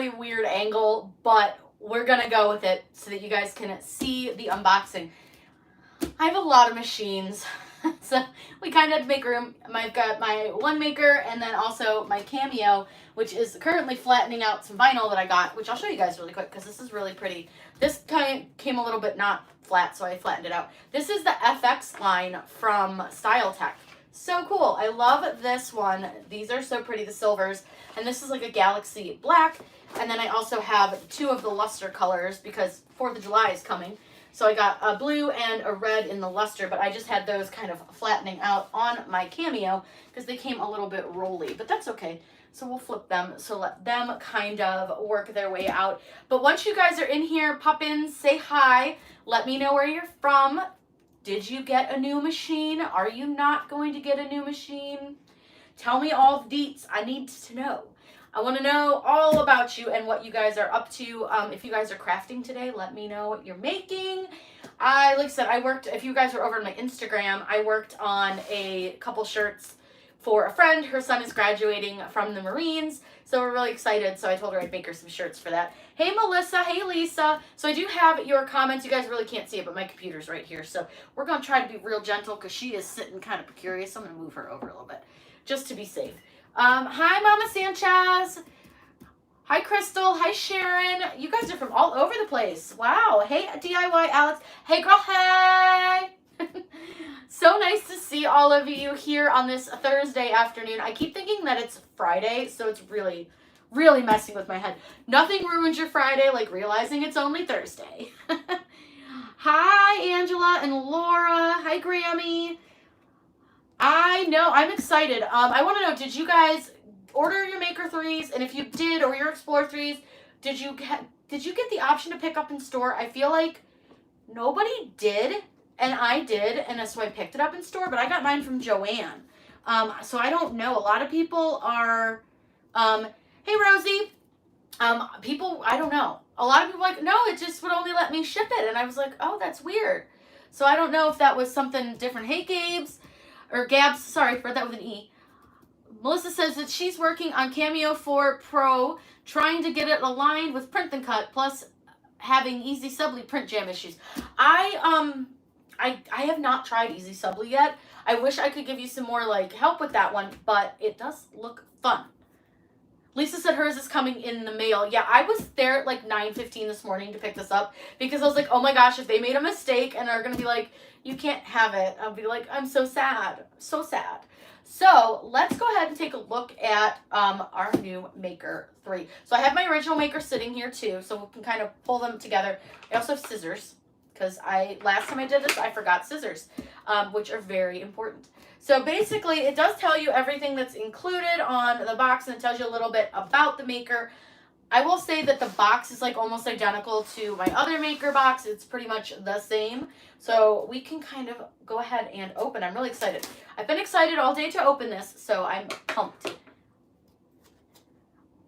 really weird angle, but we're gonna go with it so that you guys can see the unboxing. I have a lot of machines, so we kind of had to make room. I've got my one maker and then also my Cameo, which is currently flattening out some vinyl that I got, which I'll show you guys really quick because this is really pretty. This kind came a little bit not flat, so I flattened it out. This is the FX line from Style Tech. So cool. I love this one. These are so pretty, the silvers. And this is like a galaxy black. And then I also have two of the luster colors because 4th of July is coming. So I got a blue and a red in the luster, but I just had those kind of flattening out on my Cameo because they came a little bit rolly, but that's okay. So we'll flip them, so let them kind of work their way out. But once you guys are in here, pop in, say hi, let me know where you're from. Did you get a new machine? Are you not going to get a new machine? Tell me all the deets. I need to know. I want to know all about you and what you guys are up to. If you guys are crafting today, let me know what you're making. Like I said, I worked, if you guys are over on my Instagram, I worked on a couple shirts for a friend. Her son is graduating from the Marines, so we're really excited. So I told her I'd make her some shirts for that. Hey, Melissa. Hey, Lisa. So I do have your comments. You guys really can't see it, but my computer's right here. So we're going to try to be real gentle because she is sitting kind of precarious. I'm going to move her over a little bit just to be safe. Hi, Mama Sanchez. Hi, Crystal. Hi, Sharon. You guys are from all over the place. Wow. Hey, DIY Alex. Hey, girl. Hey. So nice to see all of you here on this Thursday afternoon. I keep thinking that it's Friday, so it's really, really messing with my head. Nothing ruins your Friday like realizing it's only Thursday. Hi, Angela and Laura. Hi, Grammy. I know, I'm excited. I want to know, did you guys order your Maker 3s? And if you did, or your Explorer 3s, did you get the option to pick up in store? I feel like nobody did, and I did, and so I picked it up in store, but I got mine from Joanne. So I don't know. A lot of people are, hey, Rosie. People, I don't know. A lot of people are like, no, it just would only let me ship it. And I was like, oh, that's weird. So I don't know if that was something different. Hey, Gabs, sorry, read that with an E. Melissa says that she's working on Cameo 4 Pro, trying to get it aligned with Print and Cut, plus having Easy Subly print jam issues. I have not tried Easy Subly yet. I wish I could give you some more like help with that one, but it does look fun. Lisa said hers is coming in the mail. Yeah, I was there at like 9:15 this morning to pick this up because I was like, oh my gosh, if they made a mistake and are going to be like, you can't have it, I'll be like, I'm so sad. So sad. So let's go ahead and take a look at our new Maker 3. So I have my original Maker sitting here too, so we can kind of pull them together. I also have scissors because last time I did this, I forgot scissors, which are very important. So basically, it does tell you everything that's included on the box, and it tells you a little bit about the Maker. I will say that the box is like almost identical to my other Maker box. It's pretty much the same. So we can kind of go ahead and open. I'm really excited. I've been excited all day to open this, so I'm pumped.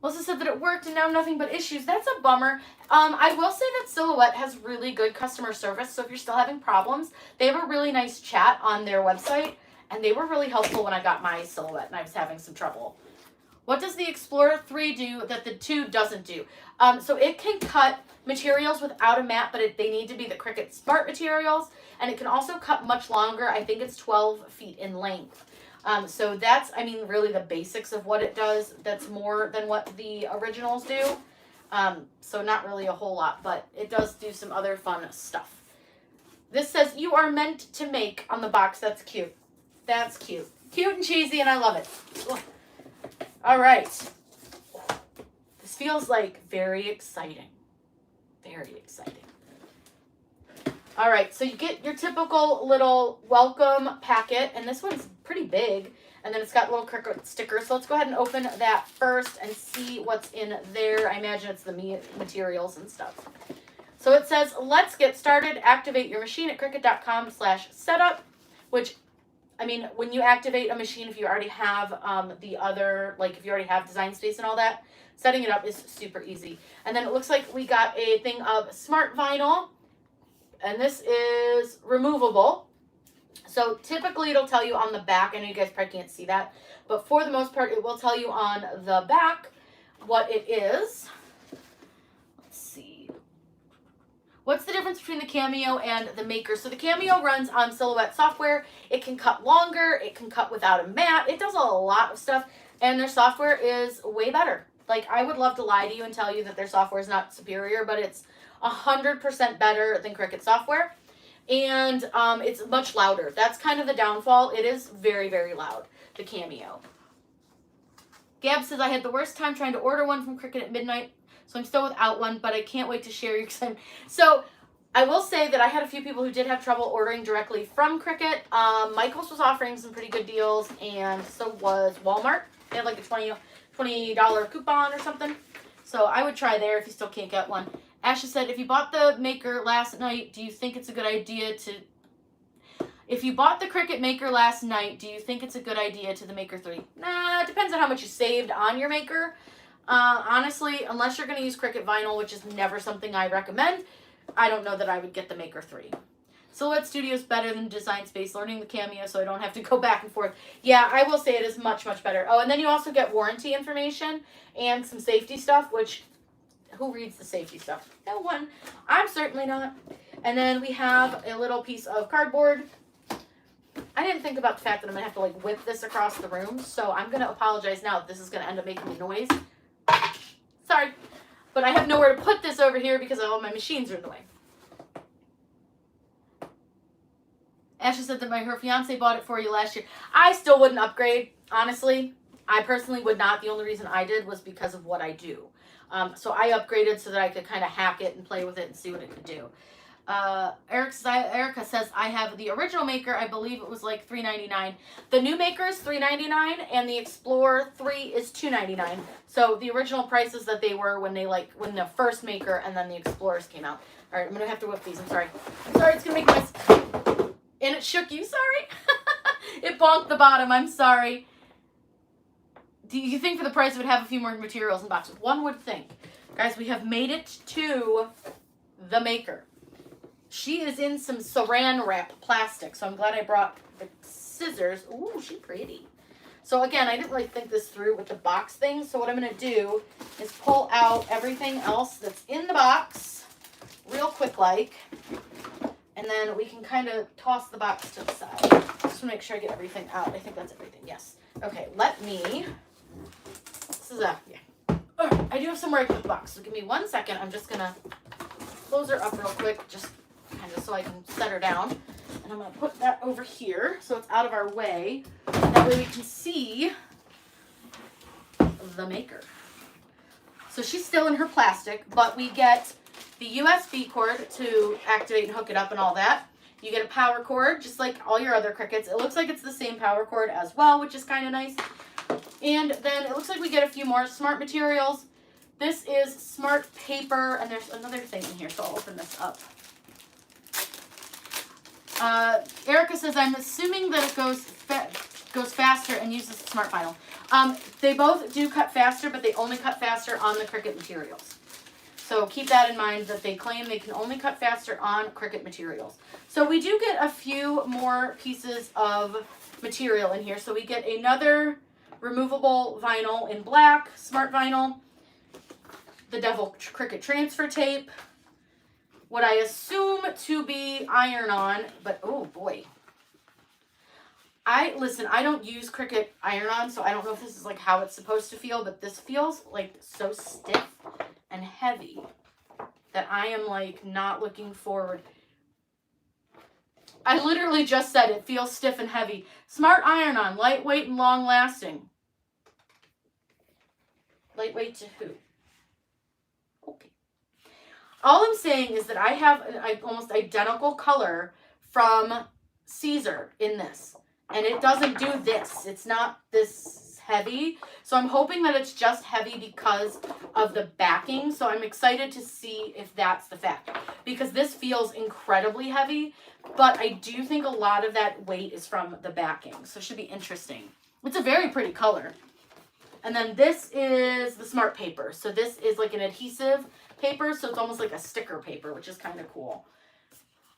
Melissa said that it worked and now nothing but issues. That's a bummer. I will say that Silhouette has really good customer service. So if you're still having problems, they have a really nice chat on their website. And they were really helpful when I got my Silhouette and I was having some trouble. What does the Explorer 3 do that the 2 doesn't do? So it can cut materials without a mat, but they need to be the Cricut Smart materials. And it can also cut much longer. I think it's 12 feet in length. So that's, I mean, really the basics of what it does. That's more than what the originals do. So not really a whole lot, but it does do some other fun stuff. This says, you are meant to make on the box. That's cute. That's cute. Cute and cheesy, and I love it. Ugh. All right. This feels like very exciting. Very exciting. All right, so you get your typical little welcome packet, and this one's pretty big, and then it's got little Cricut stickers. So let's go ahead and open that first and see what's in there. I imagine it's the materials and stuff. So it says, let's get started. Activate your machine at Cricut.com/setup, which, I mean, when you activate a machine, if you already have the other, like if you already have Design Space and all that, setting it up is super easy. And then it looks like we got a thing of Smart Vinyl, and this is removable. So typically it'll tell you on the back, I know you guys probably can't see that, but for the most part, it will tell you on the back what it is. Cameo and the Maker. So the Cameo runs on Silhouette software. It can cut longer. It can cut without a mat. It does a lot of stuff, and their software is way better. Like, I would love to lie to you and tell you that their software is not superior, but it's 100% better than Cricut software. And it's much louder. That's kind of the downfall. It is very, very loud, the Cameo. Gab says, I had the worst time trying to order one from Cricut at midnight, so I'm still without one, but I can't wait to share your excitement. So I will say that I had a few people who did have trouble ordering directly from Cricut. Michaels was offering some pretty good deals, and so was Walmart. They had like a $20 coupon or something. So I would try there if you still can't get one. Asha said, if you bought the Maker last night, do you think it's a good idea to... If you bought the Cricut Maker last night, do you think it's a good idea to the Maker 3? Nah, it depends on how much you saved on your Maker. Honestly, unless you're going to use Cricut Vinyl, which is never something I recommend, I don't know that I would get the Maker 3. Silhouette Studio is better than Design Space, learning the Cameo so I don't have to go back and forth. Yeah, I will say it is much, much better. Oh, and then you also get warranty information and some safety stuff, which... Who reads the safety stuff? No one. I'm certainly not. And then we have a little piece of cardboard. I didn't think about the fact that I'm going to have to like whip this across the room. So I'm going to apologize now if this is going to end up making a noise. Sorry. But I have nowhere to put this over here because all my machines are in the way. Asha said that her fiance bought it for you last year. I still wouldn't upgrade, honestly. I personally would not. The only reason I did was because of what I do. So I upgraded so that I could kind of hack it and play with it and see what it could do. Erica says, I have the original Maker. I believe it was like $3.99. The new Maker is $3.99 and the Explorer 3 is $2.99. So the original prices that they were when the first Maker and then the Explorers came out. All right, I'm going to have to whip these. I'm sorry. I'm sorry, it's going to make noise. And it shook you, sorry. It bonked the bottom, I'm sorry. Do you think for the price it would have a few more materials in the box? One would think. Guys, we have made it to the Maker. She is in some saran wrap plastic, so I'm glad I brought the scissors. Ooh, she's pretty. So again, I didn't really think this through with the box thing, so what I'm going to do is pull out everything else that's in the box real quick like, and then we can kind of toss the box to the side. Just to make sure I get everything out. I think that's everything, yes. Okay, let me... yeah. Right, I do have somewhere I can put the box, so give me 1 second. I'm just gonna close her up real quick, just kind of so I can set her down. And I'm gonna put that over here so it's out of our way. That way we can see the Maker. So she's still in her plastic, but we get the USB cord to activate and hook it up and all that. You get a power cord, just like all your other Cricuts. It looks like it's the same power cord as well, which is kind of nice. And then it looks like we get a few more smart materials. This is smart paper, and there's another thing in here, so I'll open this up. Erica says, I'm assuming that it goes faster and uses smart vinyl. They both do cut faster, but they only cut faster on the Cricut materials. So keep that in mind, that they claim they can only cut faster on Cricut materials. So we do get a few more pieces of material in here. So we get another removable vinyl in black, smart vinyl, the Devil Cricut transfer tape, what I assume to be iron-on, but oh boy. Listen, I don't use Cricut iron-on, so I don't know if this is like how it's supposed to feel, but this feels like so stiff and heavy that I am like not looking forward. I literally just said it feels stiff and heavy. Smart iron-on, lightweight and long-lasting. Lightweight to who? Okay. All I'm saying is that I have an almost identical color from Caesar in this. And it doesn't do this. It's not this heavy. So I'm hoping that it's just heavy because of the backing. So I'm excited to see if that's the fact. Because this feels incredibly heavy. But I do think a lot of that weight is from the backing. So it should be interesting. It's a very pretty color. And then this is the smart paper. So this is like an adhesive paper. So it's almost like a sticker paper, which is kind of cool.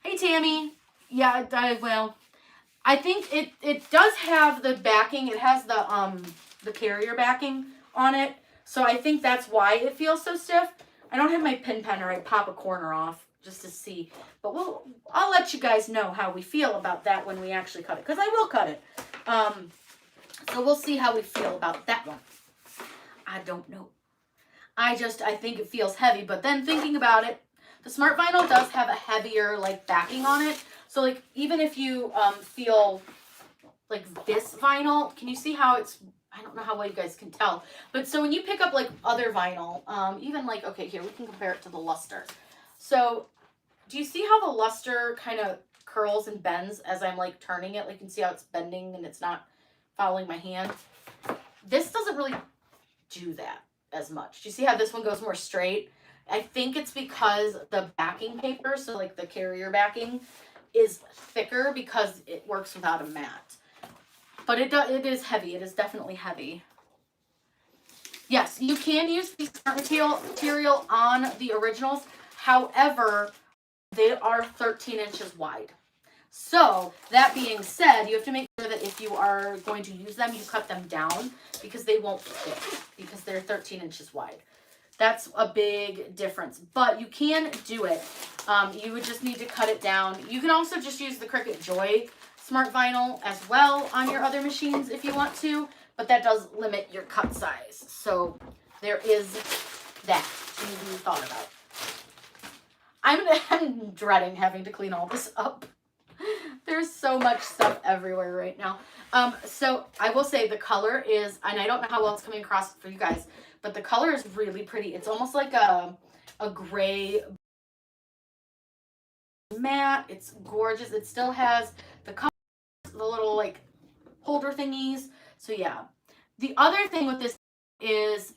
Hey, Tammy. Yeah, well, I think it does have the backing. It has the carrier backing on it. So I think that's why it feels so stiff. I don't have my pin pen or I'd pop a corner off just to see. But I'll let you guys know how we feel about that when we actually cut it, because I will cut it. So we'll see how we feel about that one. I don't know. I think it feels heavy, but then thinking about it, the Smart Vinyl does have a heavier like backing on it. So like even if you feel like this vinyl, can you see how it's, I don't know how well you guys can tell, but so when you pick up like other vinyl, even like, okay, here, we can compare it to the luster. So do you see how the luster kind of curls and bends as I'm like turning it? Like you can see how it's bending and it's not following my hand. This doesn't really do that as much. Do you see how this one goes more straight? I think it's because the backing paper, so like the carrier backing, is thicker because it works without a mat. But it is heavy. It is definitely heavy. Yes, you can use the smart material on the originals. However, they are 13 inches wide. So that being said, you have to make sure that if you are going to use them, you cut them down because they won't fit because they're 13 inches wide. That's a big difference, but you can do it. You would just need to cut it down. You can also just use the Cricut Joy Smart Vinyl as well on your other machines if you want to, but that does limit your cut size. So there is that to be thought about. I'm dreading having to clean all this up. There's so much stuff everywhere right now. So I will say the color is, and I don't know how well it's coming across for you guys, but the color is really pretty. It's almost like a gray matte. It's gorgeous. It still has the colors, the little like holder thingies. So yeah. The other thing with this is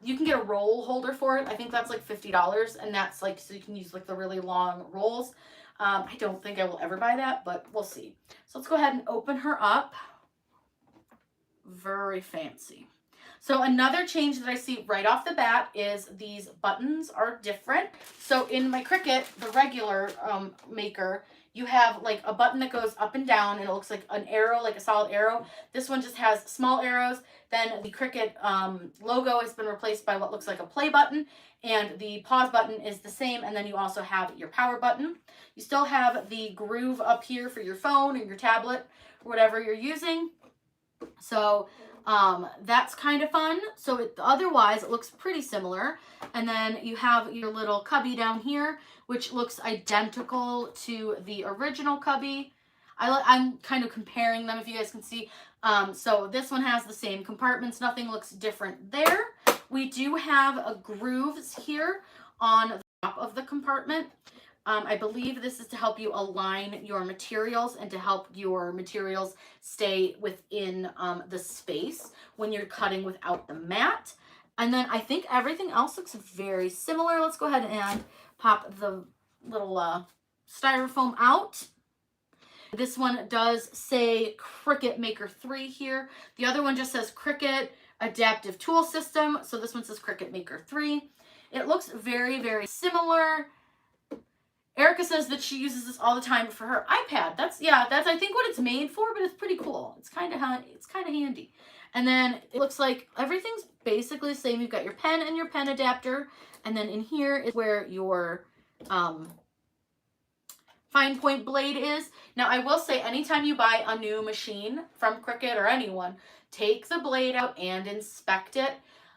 you can get a roll holder for it. I think that's like $50, and that's like, so you can use like the really long rolls. I don't think I will ever buy that, but we'll see. So let's go ahead and open her up. Very fancy. So another change that I see right off the bat is these buttons are different. So in my Cricut, the regular Maker, you have like a button that goes up and down, and it looks like an arrow, like a solid arrow. This one just has small arrows. Then the Cricut logo has been replaced by what looks like a play button, and the pause button is the same, and then you also have your power button. You still have the groove up here for your phone or your tablet or whatever you're using. So that's kind of fun. So otherwise it looks pretty similar. And then you have your little cubby down here, which looks identical to the original cubby. I'm kind of comparing them if you guys can see. So this one has the same compartments. Nothing looks different there. We do have grooves here on the top of the compartment. I believe this is to help you align your materials and to help your materials stay within the space when you're cutting without the mat. And then I think everything else looks very similar. Let's go ahead and pop the little styrofoam out. This one does say Cricut Maker 3 here. The other one just says Cricut Adaptive Tool System. So this one says Cricut Maker 3. It looks very, very similar. Erica says that she uses this all the time for her iPad. That's I think what it's made for, but it's pretty cool. It's kind of handy. And then it looks like everything's basically the same. You've got your pen and your pen adapter, and then in here is where your fine point blade is. Now I will say, anytime you buy a new machine from Cricut or anyone, take the blade out and inspect it.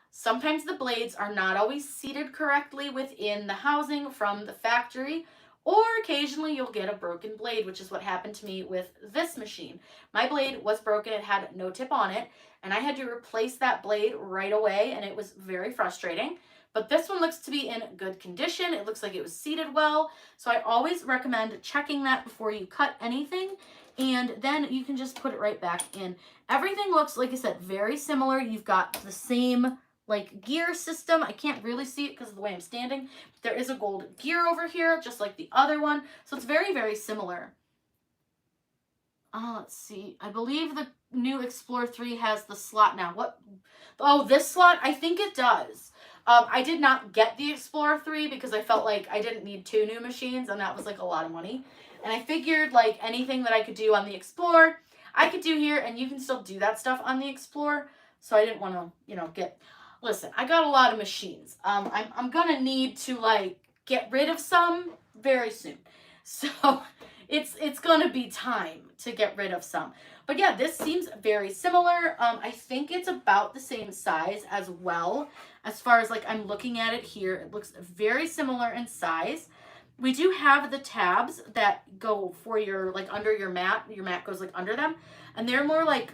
Sometimes the blades are not always seated correctly within the housing from the factory, or occasionally you'll get a broken blade, which is what happened to me with this machine. My blade was broken, it had no tip on it, and I had to replace that blade right away, and it was very frustrating. But this one looks to be in good condition. It looks like it was seated well, so I always recommend checking that before you cut anything, and then you can just put it right back in. Everything looks, like I said, very similar. You've got the same like gear system. I can't really see it because of the way I'm standing. There is a gold gear over here, just like the other one. So it's very, very similar. Let's see. I believe the new Explorer 3 has the slot now. What? Oh, this slot? I think it does. I did not get the Explorer 3 because I felt like I didn't need 2 new machines, and that was like a lot of money. And I figured like anything that I could do on the Explorer, I could do here, and you can still do that stuff on the Explorer. So I didn't want to, get... Listen, I got a lot of machines. I'm gonna need to like get rid of some very soon. So it's gonna be time to get rid of some. But yeah, this seems very similar. I think it's about the same size as well. As far as like I'm looking at it here, it looks very similar in size. We do have the tabs that go for your, like under your mat. Your mat goes like under them. And they're more like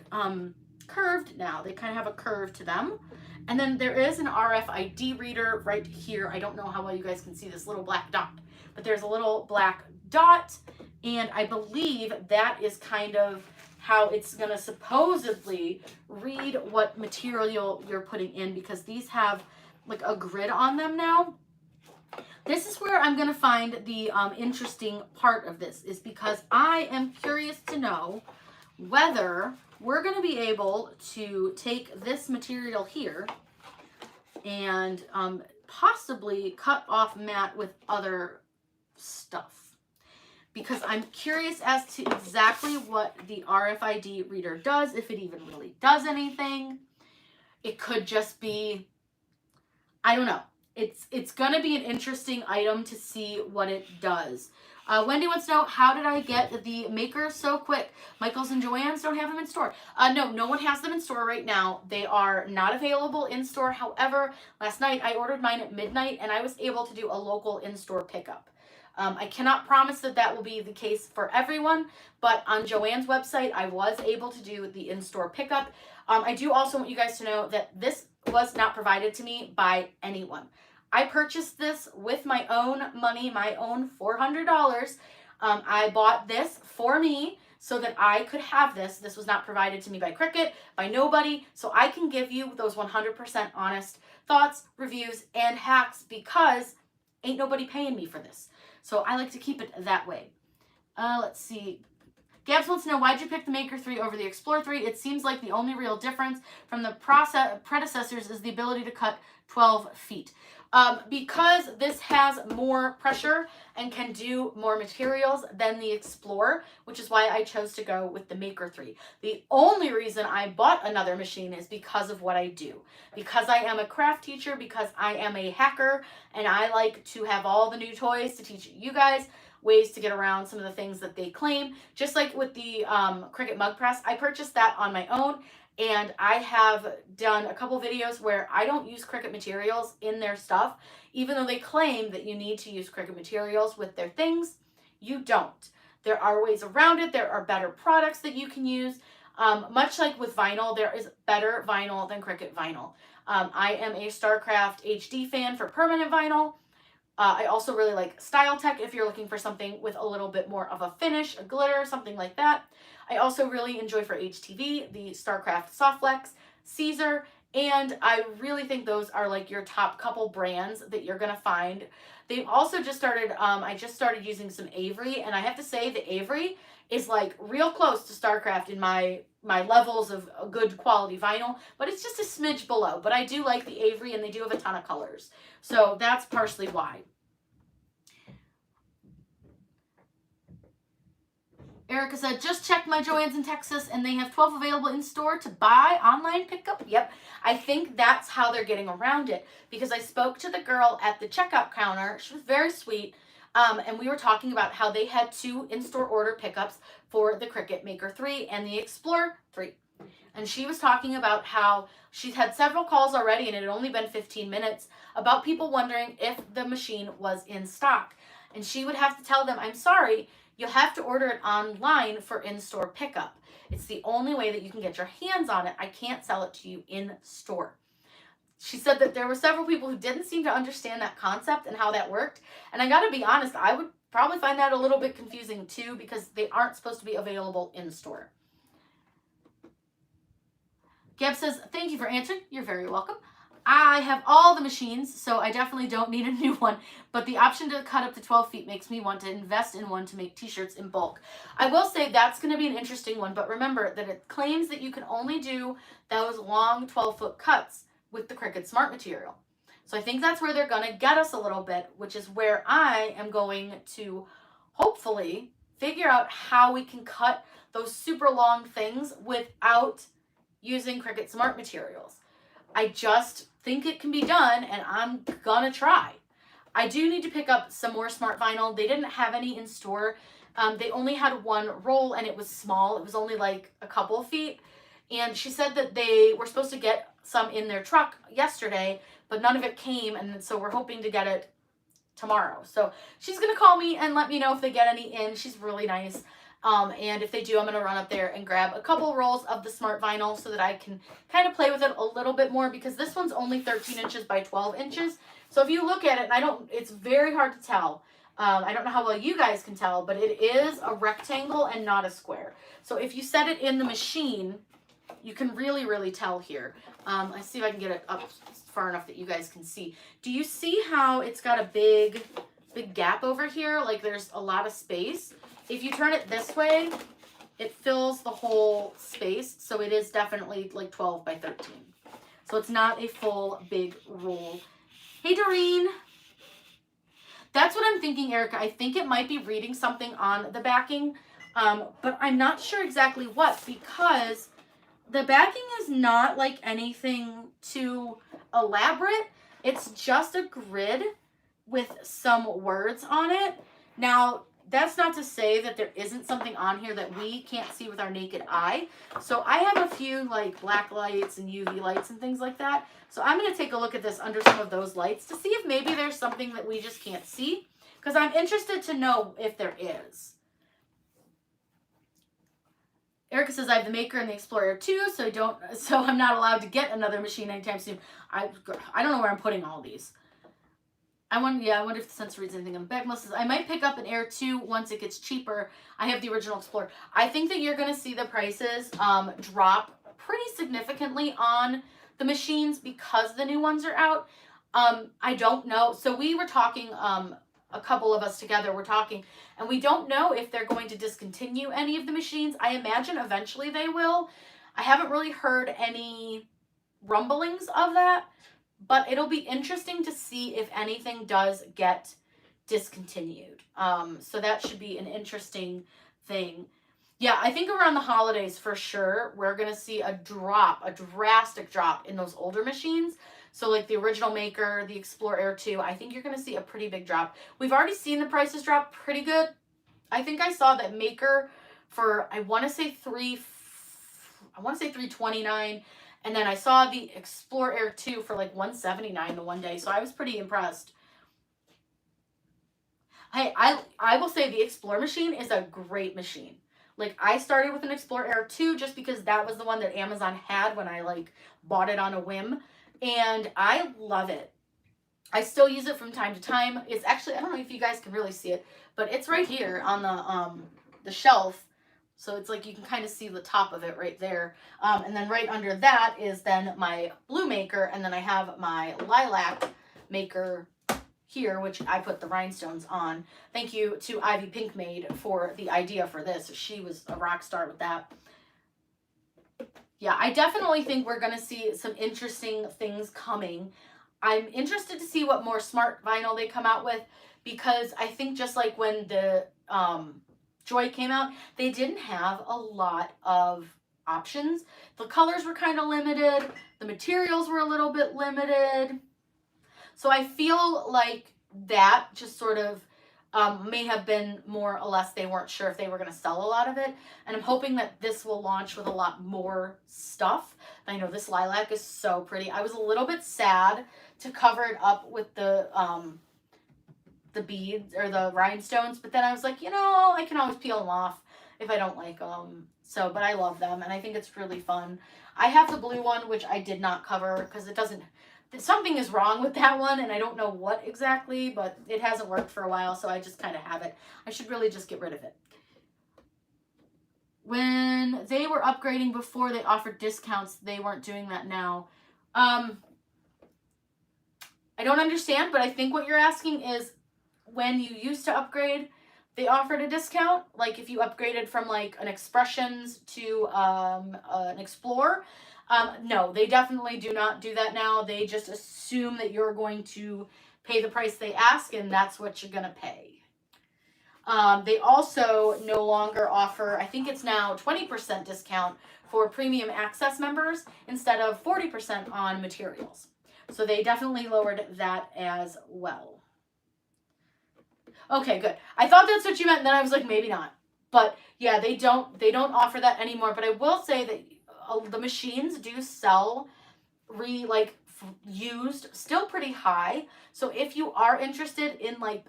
curved now. They kind of have a curve to them. And then there is an RFID reader right here. I don't know how well you guys can see this little black dot, but there's a little black dot. And I believe that is kind of how it's going to supposedly read what material you're putting in, because these have like a grid on them now. This is where I'm going to find the interesting part of this, is because I am curious to know whether we're going to be able to take this material here and possibly cut off mat with other stuff. Because I'm curious as to exactly what the RFID reader does, if it even really does anything. It could just be, I don't know. It's going to be an interesting item to see what it does. Wendy wants to know, how did I get the Maker so quick? Michael's and Joann's don't have them in store. No one has them in store right now. They are not available in store. However, last night I ordered mine at midnight and I was able to do a local in-store pickup. I cannot promise that that will be the case for everyone, but on Joann's website, I was able to do the in-store pickup. I do also want you guys to know that this was not provided to me by anyone. I purchased this with my own money, my own $400. I bought this for me so that I could have this. This was not provided to me by Cricut, by nobody, so I can give you those 100% honest thoughts, reviews, and hacks, because ain't nobody paying me for this. So I like to keep it that way. Let's see. Gabs wants to know, why'd you pick the Maker 3 over the Explorer 3? It seems like the only real difference from the predecessors is the ability to cut 12 feet. Because this has more pressure and can do more materials than the Explorer, which is why I chose to go with the Maker 3. The only reason I bought another machine is because of what I do. Because I am a craft teacher, because I am a hacker, and I like to have all the new toys to teach you guys ways to get around some of the things that they claim. Just like with the Cricut mug press, I purchased that on my own. And I have done a couple videos where I don't use Cricut materials in their stuff. Even though they claim that you need to use Cricut materials with their things, you don't. There are ways around it. There are better products that you can use. Much like with vinyl, there is better vinyl than Cricut vinyl. I am a StarCraft HD fan for permanent vinyl. I also really like Style Tech if you're looking for something with a little bit more of a finish, a glitter, something like that. I also really enjoy for HTV the StarCraft Softflex, Caesar, and I really think those are like your top couple brands that you're going to find. They've also just started, I just started using some Avery, and I have to say the Avery is like real close to StarCraft in my levels of a good quality vinyl, but it's just a smidge below. But I do like the Avery, and they do have a ton of colors. So that's partially why. Erica said, just checked my Joann's in Texas and they have 12 available in store to buy, online pickup. Yep, I think that's how they're getting around it, because I spoke to the girl at the checkout counter. She was very sweet, and we were talking about how they had 2 in-store order pickups for the Cricut Maker 3 and the Explorer 3. And she was talking about how she's had several calls already, and it had only been 15 minutes, about people wondering if the machine was in stock. And she would have to tell them, I'm sorry, you'll have to order it online for in-store pickup. It's the only way that you can get your hands on it. I can't sell it to you in store. She said that there were several people who didn't seem to understand that concept and how that worked. And I gotta be honest, I would probably find that a little bit confusing too, because they aren't supposed to be available in store. Gab says, thank you for answering. You're very welcome. I have all the machines, so I definitely don't need a new one, but the option to cut up to 12 feet makes me want to invest in one to make t-shirts in bulk. I will say that's going to be an interesting one, but remember that it claims that you can only do those long 12-foot cuts with the Cricut Smart material. So I think that's where they're going to get us a little bit, which is where I am going to hopefully figure out how we can cut those super long things without using Cricut Smart materials. I just think it can be done, and I'm gonna try. I do need to pick up some more smart vinyl. They didn't have any in store. They only had one roll and it was small. It was only like a couple of feet. And she said that they were supposed to get some in their truck yesterday, but none of it came. And so we're hoping to get it tomorrow. So she's going to call me and let me know if they get any in. She's really nice. And if they do, I'm going to run up there and grab a couple rolls of the smart vinyl so that I can kind of play with it a little bit more, because this one's only 13 inches by 12 inches. So if you look at it, and it's very hard to tell. I don't know how well you guys can tell, but it is a rectangle and not a square. So if you set it in the machine, you can really, really tell here. Let's see if I can get it up far enough that you guys can see. Do you see how it's got a big gap over here? Like there's a lot of space. If you turn it this way, it fills the whole space. So it is definitely like 12 by 13. So it's not a full big roll. Hey, Doreen. That's what I'm thinking, Erica. I think it might be reading something on the backing, but I'm not sure exactly what, because the backing is not like anything too elaborate. It's just a grid with some words on it. Now, that's not to say that there isn't something on here that we can't see with our naked eye. So I have a few like black lights and UV lights and things like that. So I'm going to take a look at this under some of those lights to see if maybe there's something that we just can't see, because I'm interested to know if there is. Erica says I have the Maker and the Explorer too, so I'm not allowed to get another machine anytime soon. I don't know where I'm putting all these. I wonder if the sensor reads anything on the back. Melissa says I might pick up an Air 2 once it gets cheaper. I have the original Explorer. I think that you're going to see the prices drop pretty significantly on the machines because the new ones are out. I don't know. So we were talking, a couple of us together were talking, and we don't know if they're going to discontinue any of the machines. I imagine eventually they will. I haven't really heard any rumblings of that, but it'll be interesting to see if anything does get discontinued. So that should be an interesting thing. Yeah, I think around the holidays for sure, we're going to see a drastic drop in those older machines. So like the original Maker, the Explorer Air 2, I think you're going to see a pretty big drop. We've already seen the prices drop pretty good. I think I saw that Maker for, I want to say $329. And then I saw the Explorer Air 2 for like $179 the one day. So I was pretty impressed. Hey, I will say the Explorer machine is a great machine. Like I started with an Explorer Air 2 just because that was the one that Amazon had when I like bought it on a whim. And I love it. I still use it from time to time. It's actually, I don't know if you guys can really see it, but it's right here on the shelf. So it's like you can kind of see the top of it right there. And then right under that is then my blue Maker. And then I have my lilac Maker here, which I put the rhinestones on. Thank you to Ivy Pinkmaid for the idea for this. She was a rock star with that. Yeah, I definitely think we're going to see some interesting things coming. I'm interested to see what more smart vinyl they come out with, because I think just like when the Joy came out, they didn't have a lot of options. The colors were kind of limited. The materials were a little bit limited. So I feel like that just sort of may have been more or less they weren't sure if they were going to sell a lot of it. And I'm hoping that this will launch with a lot more stuff. I know this lilac is so pretty. I was a little bit sad to cover it up with the beads or the rhinestones, but then I was like, you know, I can always peel them off if I don't like them. So, but I love them and I think it's really fun. I have the blue one, which I did not cover because it doesn't, something is wrong with that one and I don't know what exactly, but it hasn't worked for a while, so I just kind of have it. I should really just get rid of it. When they were upgrading before they offered discounts, they weren't doing that now. I don't understand, but I think what you're asking is when you used to upgrade, they offered a discount. Like if you upgraded from like an Expressions to an Explorer. No, they definitely do not do that now. They just assume that you're going to pay the price they ask, and that's what you're going to pay. They also no longer offer, I think it's now 20% discount for premium access members instead of 40% on materials. So they definitely lowered that as well. Okay, good. I thought that's what you meant, and then I was like, maybe not. But yeah, they don't offer that anymore. But I will say that the machines do sell used still pretty high. So if you are interested in like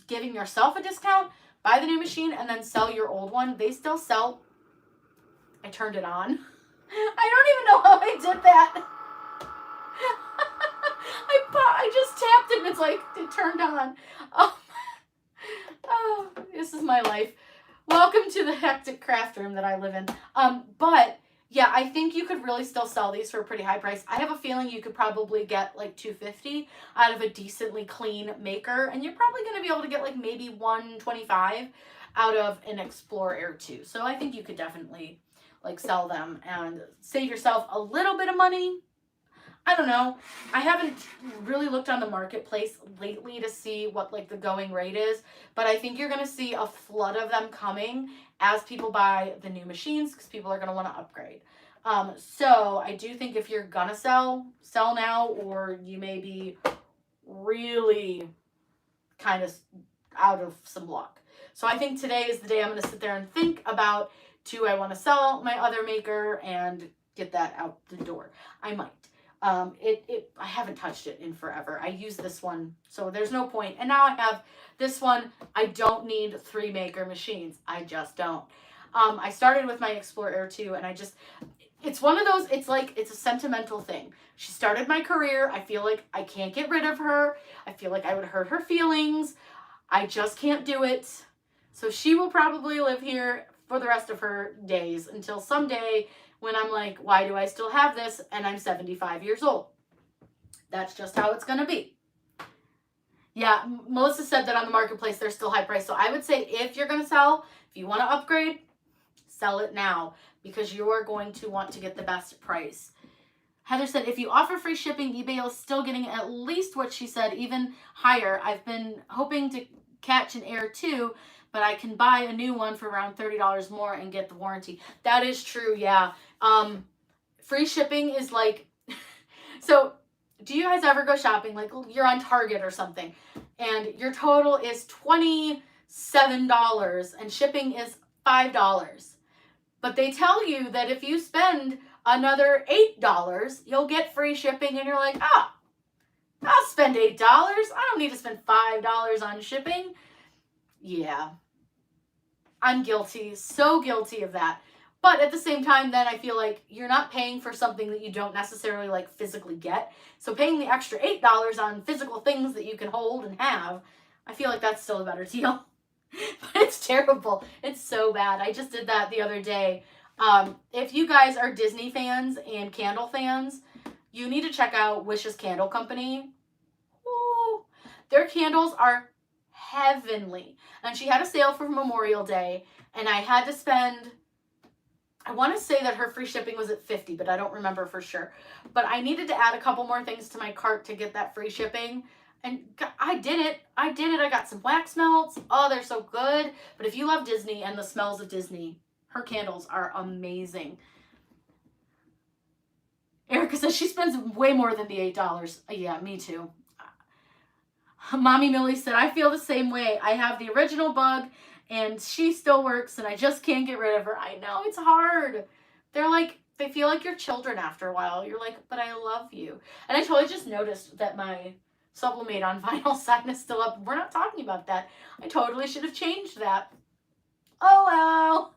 giving yourself a discount, buy the new machine and then sell your old one. They still sell. I turned it on. I don't even know how I did that. I just tapped it and it's like it turned on. Oh, this is my life. Welcome to the hectic craft room that I live in. But yeah, I think you could really still sell these for a pretty high price. I have a feeling you could probably get like $250 out of a decently clean maker, and you're probably going to be able to get like maybe $125 out of an Explorer Air 2. So I think you could definitely like sell them and save yourself a little bit of money. I don't know. I haven't really looked on the marketplace lately to see what like the going rate is, but I think you're going to see a flood of them coming as people buy the new machines because people are going to want to upgrade. So I do think if you're going to sell now, or you may be really kind of out of some luck. So I think today is the day I'm going to sit there and think about, do I want to sell my other maker and get that out the door? I might. I haven't touched it in forever. I use this one, so there's no point. And now I have this one. I don't need 3 maker machines. I just don't. I started with my Explorer Air 2, and it's one of those, it's a sentimental thing. She started my career. I feel like I can't get rid of her. I feel like I would hurt her feelings. I just can't do it. So she will probably live here for the rest of her days until someday when I'm like, why do I still have this? And I'm 75 years old. That's just how it's going to be. Yeah, Melissa said that on the marketplace, they're still high price. So I would say if you're going to sell, if you want to upgrade, sell it now because you are going to want to get the best price. Heather said, if you offer free shipping, eBay is still getting at least what she said, even higher. I've been hoping to catch an Air 2, but I can buy a new one for around $30 more and get the warranty. That is true, yeah. Free shipping is like, so do you guys ever go shopping? Like you're on Target or something and your total is $27 and shipping is $5. But they tell you that if you spend another $8, you'll get free shipping, and you're like, oh, I'll spend $8. I don't need to spend $5 on shipping. Yeah, I'm guilty, so guilty of that. But at the same time, then I feel like you're not paying for something that you don't necessarily like physically get. So paying the extra $8 on physical things that you can hold and have, I feel like that's still a better deal. But it's terrible. It's so bad. I just did that the other day. If you guys are Disney fans and candle fans, you need to check out Wish's Candle Company. Ooh, their candles are heavenly. And she had a sale for Memorial Day, and I had to spend, I want to say that her free shipping was at $50, but I don't remember for sure. But I needed to add a couple more things to my cart to get that free shipping. And I did it. I got some wax melts. Oh, they're so good. But if you love Disney and the smells of Disney, her candles are amazing. Erica says she spends way more than the $8. Yeah, me too. Mommy Millie said, I feel the same way. I have the original bug and she still works and I just can't get rid of her. I know, it's hard. They feel like your children after a while. You're like, but I love you. And I totally just noticed that my Sublimate on vinyl sign is still up. We're not talking about that. I totally should have changed that. Oh, well.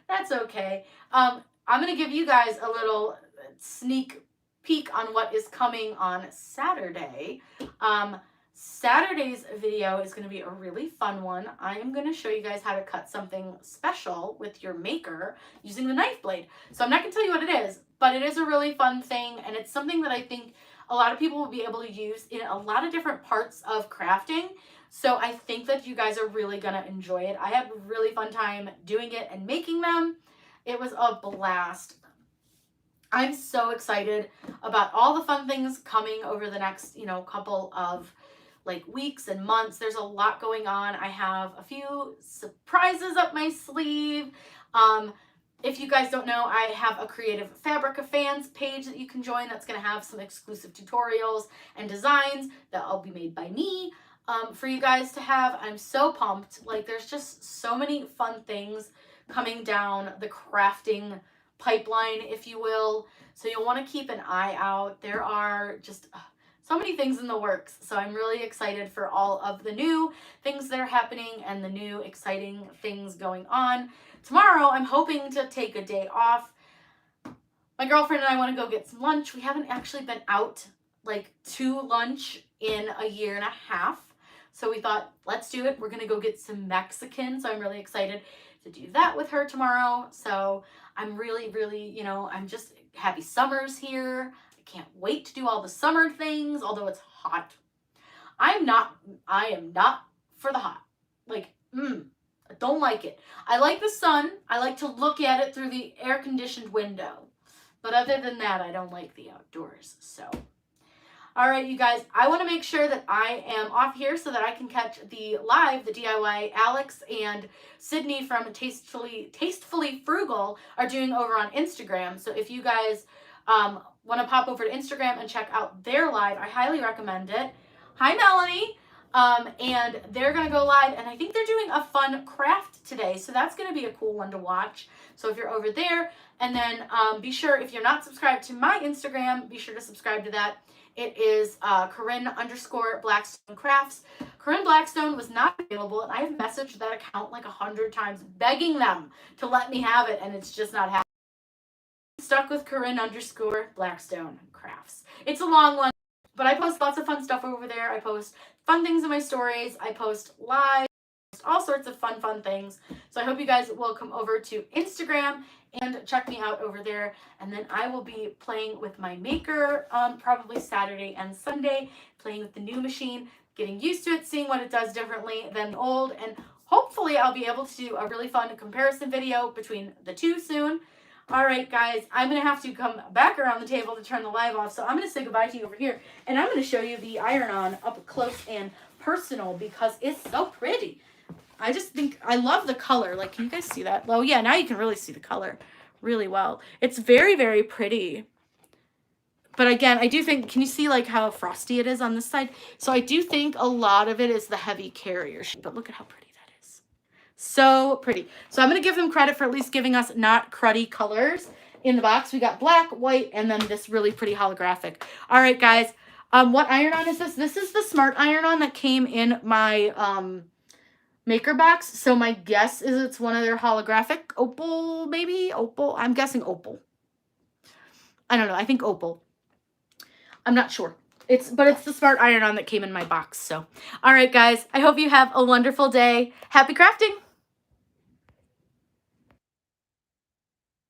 That's okay. I'm going to give you guys a little sneak peek on what is coming on Saturday. Saturday's video is going to be a really fun one. I am going to show you guys how to cut something special with your maker using the knife blade. So I'm not going to tell you what it is, but it is a really fun thing, and it's something that I think a lot of people will be able to use in a lot of different parts of crafting. So I think that you guys are really going to enjoy it. I had a really fun time doing it and making them. It was a blast. I'm so excited about all the fun things coming over the next, couple of weeks and months. There's a lot going on. I have a few surprises up my sleeve. If you guys don't know, I have a Creative Fabrica Fans page that you can join that's going to have some exclusive tutorials and designs that will be made by me. for you guys to have. I'm so pumped. Like, there's just so many fun things coming down the crafting pipeline, if you will. So you'll want to keep an eye out. There are just so many things in the works. So I'm really excited for all of the new things that are happening and the new exciting things going on. Tomorrow, I'm hoping to take a day off. My girlfriend and I want to go get some lunch. We haven't actually been out like to lunch in a year and a half. So we thought, let's do it. We're going to go get some Mexican. So I'm really excited to do that with her tomorrow. So I'm really, really, you know, I'm just happy summer's here. I can't wait to do all the summer things, although it's hot. I am not for the hot. Like, I don't like it. I like the sun. I like to look at it through the air-conditioned window. But other than that, I don't like the outdoors. So, all right, you guys, I want to make sure that I am off here so that I can catch the live, the DIY Alex and Sydney from Tastefully Frugal are doing over on Instagram. So if you guys want to pop over to Instagram and check out their live, I highly recommend it. Hi, Melanie. And they're going to go live, and I think they're doing a fun craft today. So that's going to be a cool one to watch. So if you're over there, and then be sure, if you're not subscribed to my Instagram, be sure to subscribe to that. It is Corinne_Blackstone Crafts. Corinne Blackstone was not available, and I have messaged that account like 100 times, begging them to let me have it, and it's just not happening. Stuck with Corinne_Blackstone Crafts. It's a long one, but I post lots of fun stuff over there. I post fun things in my stories. I post live, all sorts of fun things. So I hope you guys will come over to Instagram and check me out over there. And then I will be playing with my Maker probably Saturday and Sunday, playing with the new machine, getting used to it, seeing what it does differently than the old. And hopefully I'll be able to do a really fun comparison video between the two soon. All right, guys, I'm going to have to come back around the table to turn the live off. So I'm going to say goodbye to you over here. And I'm going to show you the iron-on up close and personal because it's so pretty. I just think, I love the color. Like, can you guys see that? Oh, yeah, now you can really see the color really well. It's very, very pretty. But again, I do think, can you see like how frosty it is on this side? So I do think a lot of it is the heavy carrier sheet. But look at how pretty that is. So pretty. So I'm going to give them credit for at least giving us not cruddy colors in the box. We got black, white, and then this really pretty holographic. All right, guys. What iron-on is this? This is the Smart iron-on that came in my Maker box. So my guess is it's one of their holographic opal, maybe opal. I'm guessing opal. I don't know. I think opal. I'm not sure. But it's the Smart iron-on that came in my box. So, all right, guys. I hope you have a wonderful day. Happy crafting.